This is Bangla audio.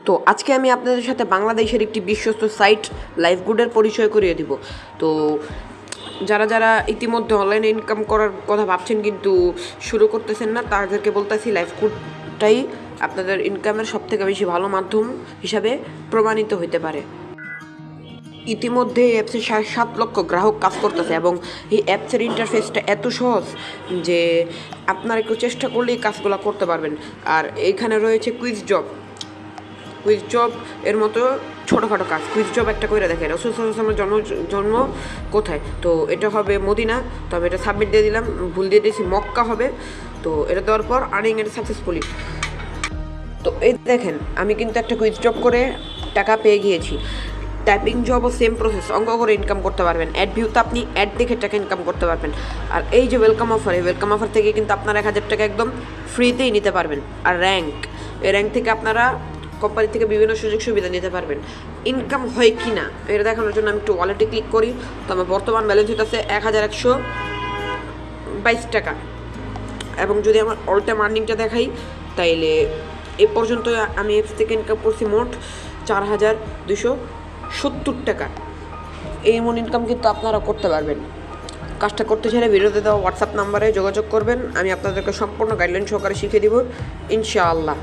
তো আজকে আমি আপনাদের সাথে বাংলাদেশের একটি বিশ্বস্ত সাইট লাইফগুডের পরিচয় করিয়ে দিব। তো যারা যারা ইতিমধ্যে অনলাইনে ইনকাম করার কথা ভাবছেন কিন্তু শুরু করতেছেন না, তাদেরকে বলতেছি লাইফগুডটাই আপনাদের ইনকামের সবথেকে বেশি ভালো মাধ্যম হিসাবে প্রমাণিত হতে পারে। ইতিমধ্যে এই অ্যাপসে 7.5 লক্ষ গ্রাহক কাজ করতেছে এবং এই অ্যাপসের ইন্টারফেসটা এত সহজ যে আপনারা একটু চেষ্টা করলেই কাজগুলো করতে পারবেন। আর এইখানে রয়েছে কুইজ জব এর মতো ছোটোখাটো কাজ। কুইজ জব একটা করে দেখে রাসূল সাল্লাল্লাহু আলাইহি ওয়াসাল্লামের জন্ম কোথায়, তো এটা হবে মদিনা, তো আমি এটা সাবমিট দিয়ে দিলাম, ভুল দিয়ে দিয়েছি মক্কা হবে। তো এটা দেওয়ার পর আর্নিং এটা সাকসেসফুলি। তো এই দেখেন আমি কিন্তু একটা কুইজ জব করে টাকা পেয়ে গিয়েছি। টাইপিং জবও সেম প্রসেস, অঙ্ক করে ইনকাম করতে পারবেন। অ্যাড ভিউতে আপনি অ্যাড দেখে টাকা ইনকাম করতে পারবেন। আর এই যে ওয়েলকাম অফার, এই ওয়েলকাম অফার থেকে কিন্তু আপনারা 1000 টাকা একদম ফ্রিতেই নিতে পারবেন। আর এই র্যাঙ্ক থেকে আপনারা কোম্পানি থেকে বিভিন্ন সুযোগ সুবিধা নিতে পারবেন। ইনকাম হয় কি না এটা দেখানোর জন্য আমি একটু ওয়ালেটে ক্লিক করি। তো আমার বর্তমান ব্যালেন্স হইতেছে 1122 টাকা, এবং যদি আমার অল টাইম আর্নিংটা দেখাই তাইলে এ পর্যন্ত আমি অ্যাপস থেকে ইনকাম করছি মোট 4270 টাকা। এই এমন ইনকাম কিন্তু আপনারা করতে পারবেন। কাজটা করতে চাইলে ভিডিওতে দেওয়া হোয়াটসঅ্যাপ নাম্বারে যোগাযোগ করবেন, আমি আপনাদেরকে সম্পূর্ণ গাইডলাইন সহকারে শিখিয়ে দিব ইনশাআল্লাহ।